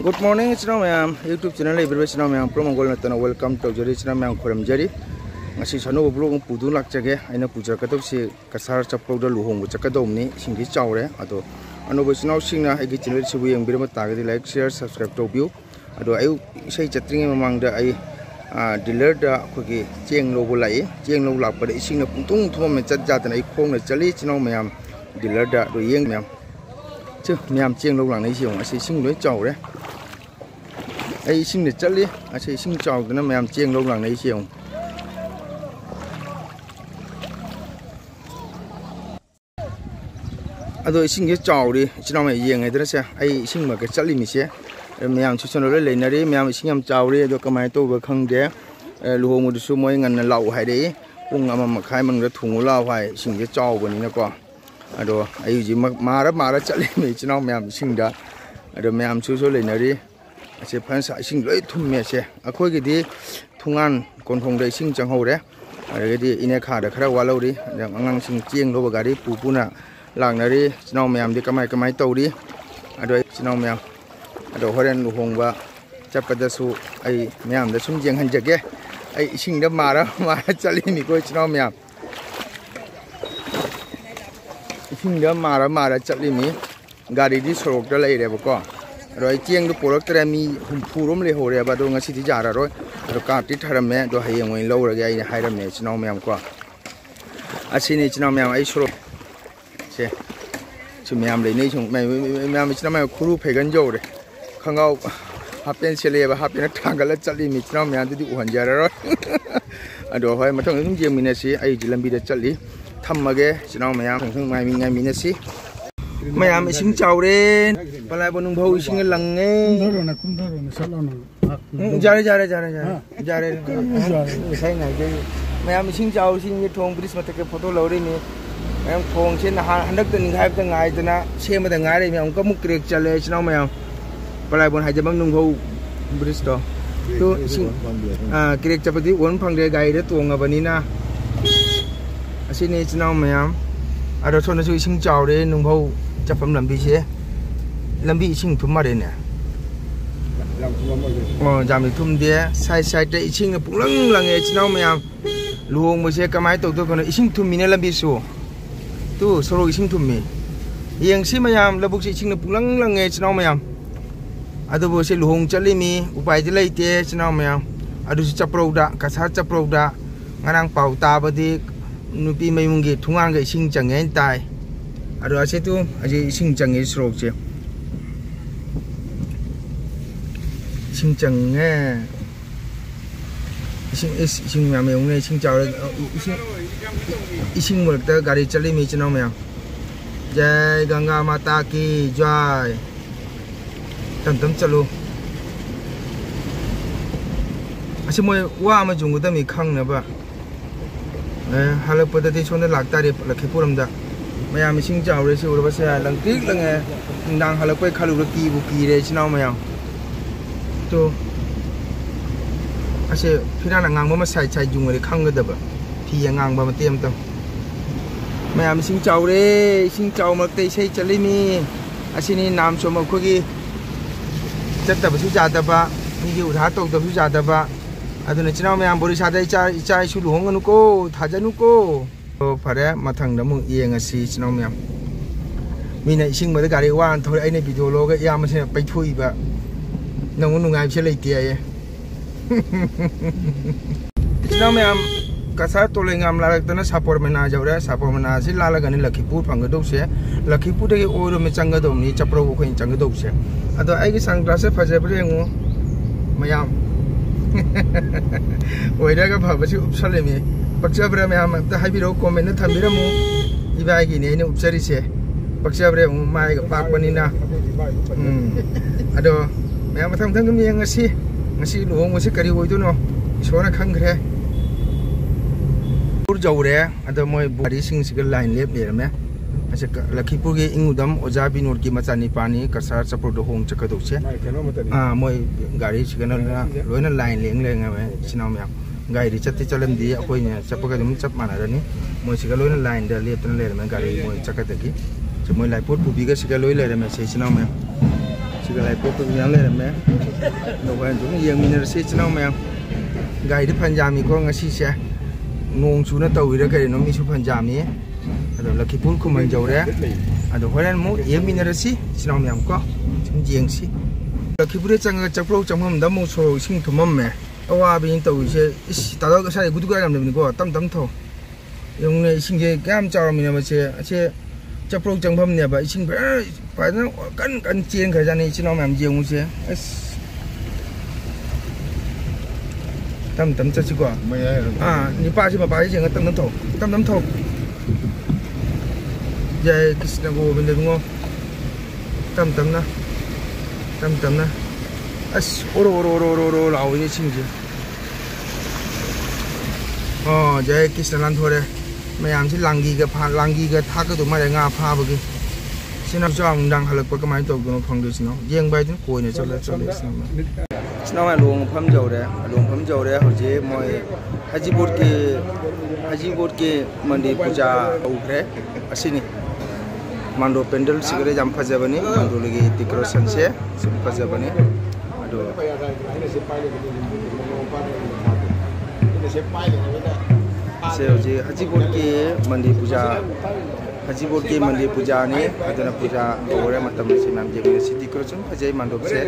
Good morning, channel ma'am. YouTube channel libre channel ma'am. Promo goal na welcome to Jerry channel ma'am. Koram Jerry. Ngasi channel blog pudu lak jage. Aina puja kato si kasar chapro da luhong buja kato ni singi chawre. Ado ano bo channel singna agi channel sibu yang birama tagadi like share subscribe to view. Ado ayu isai chatring mamang da ai dealer da kogi cheng lo bolai cheng lo lak pada ising na puntung thoma me chat jatan ai khong na chali channel ma'am. Dealer da do yeng ma'am. Chứ ma'am cheng lo lang nei siong asi sing loi chawre. Ai sinh để chất đi, ai sinh trào cái nó mềm chiên lâu lần này chiều. Rồi sinh cái trào đi, chỉ nào mày giềng này thế sao? Ai sinh mà cái chất đi mình sẽ mềm chút nó lấy này đi, mềm sinh làm trào đi, rồi cái máy tôi vừa không để lúa một số mấy ngàn lẩu hay đấy, cũng mà khai mình đã thùng lao phải sinh cái trào của nó qua. Rồi ai gì mà đó chất đi mình chỉ nào mềm sinh đã, rồi mềm chút số lấy này đi. Sẽ phán xả sinh lưỡi thùng mẹ sẽ khôi cái đi thùng ăn còn không đầy sinh chẳng hậu đấy cái đi in khá được khá quá lâu đi để ngang sinh chiên đâu bà đi pù nè làng này đi nào mèm đi cái máy tàu đi rồi nào mèm đồ hoa đen hồng và chắp cái số ai mèm để xuống chiên hành chợ kia ai sinh đó mà chả li mi coi nào mèm sinh đó mà chả li mi gari đi sổ đó lấy để bà con rồi chiên cái product này mi phù rom lấy hồ rồi, bắt đầu ngay xí giả rồi cả tít haram mẹ, rồi hay người lâu rồi cái hay haram mẹ, chỉ nào mẹ am qua, xin này chỉ nào mẹ am ấy số, chỉ mẹ am lấy này chung mẹ am chỉ nào mẹ khuôn phải gần rồi, không ao hấp bên xe lê và hấp bên nó thang cái là chặt đi, chỉ nào mẹ am thì uổng giả rồi, rồi hay mà thằng chúng chiên mình này xí, ấy chỉ làm bị chặt đi, thăm mà cái chỉ nào mẹ am thằng mai mình ngày mình này xí. Mày làm sinh chào đi, bà lại bọn bầu sinh cái lằng ấy. Ra đây. Thấy này cái mày làm sinh chào sinh cái thùng bít mà cái photo lâu đi mi, em thùng trên là hắn đất từng ngày từng ngày từng na xem mà từng ngày đây mày ông có một cái chả lẽ chứ nào mày không? Bà lại bọn hai giờ bấm bầu bít đó, tu sinh cái chả phải đi uốn phăng để gai để tuồng ở bên ní na, xin này chứ nào mày không? Rồi thôi nó chơi sinh chào đi nung bầu chấp phẩm làm gì chứ làm gì sinh thum mà đây nè giảm được thum đi sai đây sinh là cũng lăng là nghề chứ nào mày am luôn mới sẽ cái máy tàu tôi còn sinh thum mình làm gì số tu số rồi sinh thum mình hiện xí mày am là buộc sẽ sinh là cũng lăng là nghề chứ nào mày am tôi buộc sẽ luôn chơi mi upai thì lấy tiền chứ nào mày am tôi sẽ chấp product cả sát chấp product ngang bảo ta bữa đi nupi may mung gi thungang ga ising changen tai aro ase tu aje ising change srok che ising change ising ma me ong ne ising chaw ising mur ta gari chali mi chno me jai ganga mata ki jai tam chalu ase moi wa ma jung da mi khang na ba halap pada di sana lag tari laki puram dah, macam mesin jauh resi urut pasal langkik lange, ndang halap pada kalau laki buki resi nau macam, tu, asyik firman ngang bawa sai jung ada kang ada apa, tiang ngang bawa tiam tu, macam mesin jauh melati sai cali ni, asyik ni nam semua kogi, jatuh bersih jatuh apa, ni udah tahu bersih jatuh apa. Aduh, cina mày am bori sadai cai sulu hong anu ko, thaja nu ko. Pada matang damu iya ngasi cina mày am. Mina ising mada gari wan thoi ai ne video lo ga ya ma se pai thui ba. Nong nu ngai che lai tia ye. Cina mày am kasar tole ngam la ta na sapor mena jawra sapor mena si la ga ni Lakhipur phang ga dok se. Lakhipur de oiro me chang ga dom ni chapro ko khin chang ga dok se. Aduh, ai gi sang class se phaje bre ngo. Mayam Oi dah apa baju upsal ni, paksa berapa macam tu hai biro komen tu thambi ramu, ibai gini ini upsari se, paksa berapa mai pak panina, aduh, macam thang kami yang ngasi luang ngasi kari oi tu no, soalnya khang kere, pur jauh re, aduh moi bari sing sikal line lep ni ramai, macam Lakhipur ke ingudam ojabi nur ki macam ni pani kasar sapur dohong cakap tu se, moi gari sikal na, loina line leng apa, sinau macam. Gari catti calam dia aku ini siapa kali mencap mana ni, moi sikalo ni line dah lihat tu ni leh, gari moi cakap lagi, cuma lai put bubi ke sikalo ni leh, macam sinau macam Juga lagi pokok yang lain me. Nokan tu yang mineral cina me. Gaya depan jami ko ngasi sih. Nong cuna tahu ira kaya nomi supan jami. Ada lagi pun ku menjauh ya. Ada orang mau yang mineral cina me ko. Jeng sih. Lagi pun jangan caprok jangan damu so sing tu mame. Awak begini tahu sih. Tahu saya gudu gaya macam ni ko. Tam tahu. Yang ni sing je gam jauh mina macam caprok jangan ni apa. Sing pada kan cian kerja ni cina me jeng sih. Tam caci gua. Ni pasti apa aja yang tam tahu. Jadi kisah gua benda gua. Tam na. Oro lau ini cingji. Oh, jadi kisah lantur deh. Macam si langgi ke thak ke tu macam ngapa bagi. Sini jauh undang halak pakai main tu guna panggung sini. Yang baik tu koi ni cakap sini. Sini orang luang pam jauh deh, hari Haji Board ke mandi puja ukre asini. Mando pendel segera jam fajar bani, mando lagi decoration sih, fajar bani. Aduh. Saya Haji Board ke mandi puja ni, ada puja orang macam ni nam jadi si decoration fajar mando sih,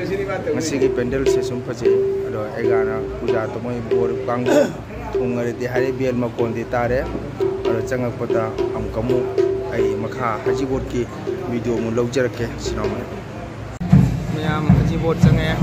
masih ke pendel sih fajar. Aduh, egana puja tu moi board bangku, ungar di hari biar makon di tare, aduh jangan pada am kamu. Ay makha Haji Board ki video mu lawjar ke sinama mayam Haji Board sange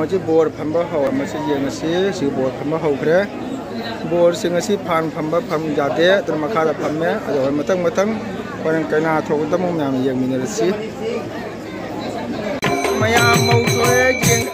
Haji Board pamba hau masih yang si board pamba hau kere board singasi pan pamba pam jate terima kasih pamnya ada matang orang kena thok tamu yang mineral si maya mau sore jeng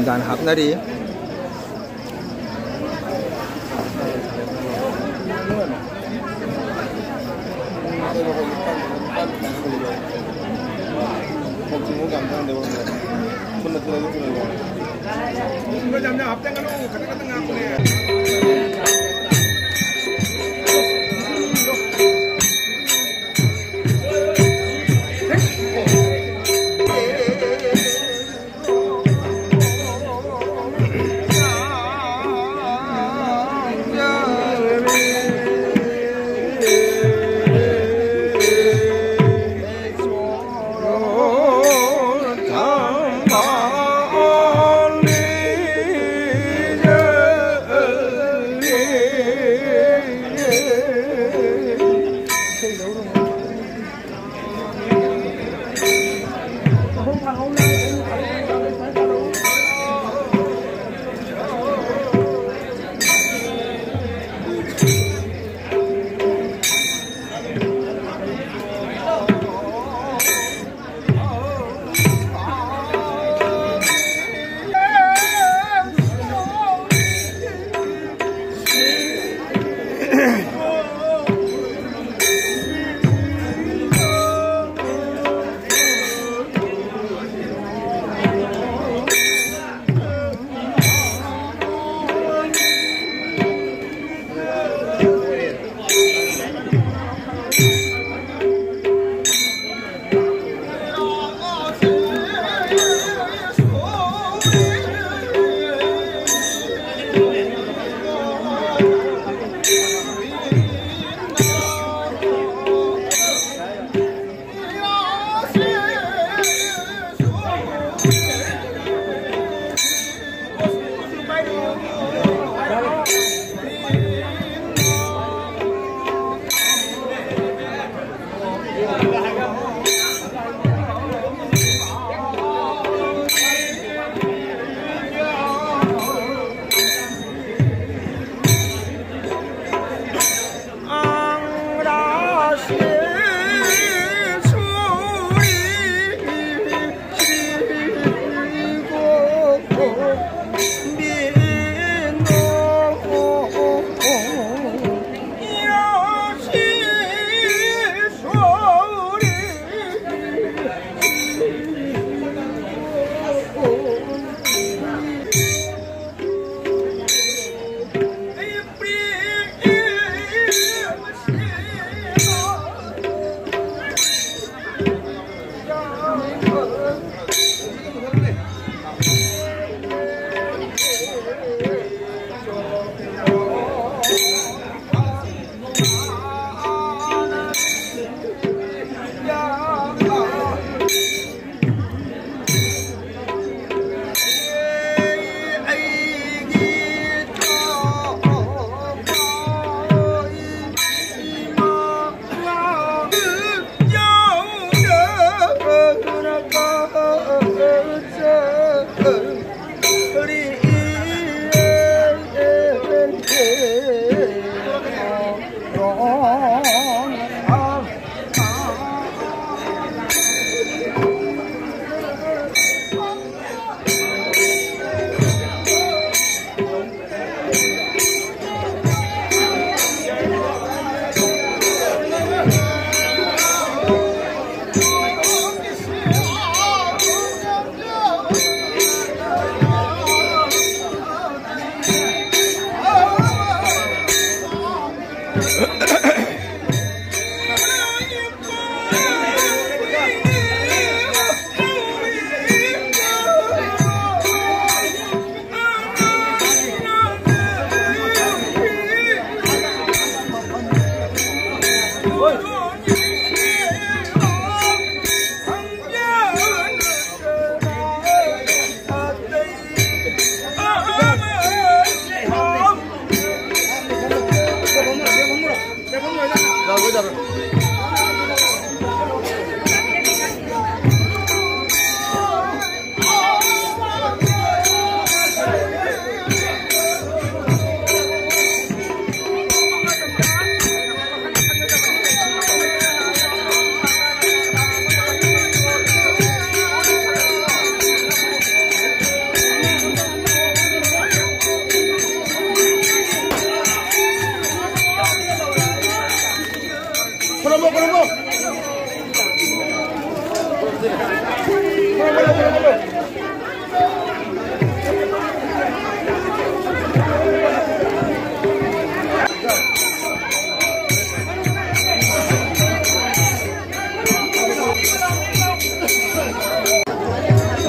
dan hapnari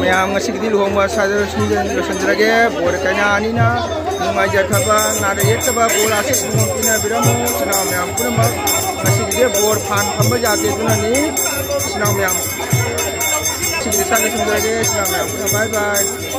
Mayam ngasih di luhongwa saja senjata bola kena ani na mengajar kabar nada yetaba bola asik mungkin biramu senang mayam pun ngasih dia bola pan hamba jatuh itu nani senang mayam. Sigi sana senjata senang mayam. Bye bye.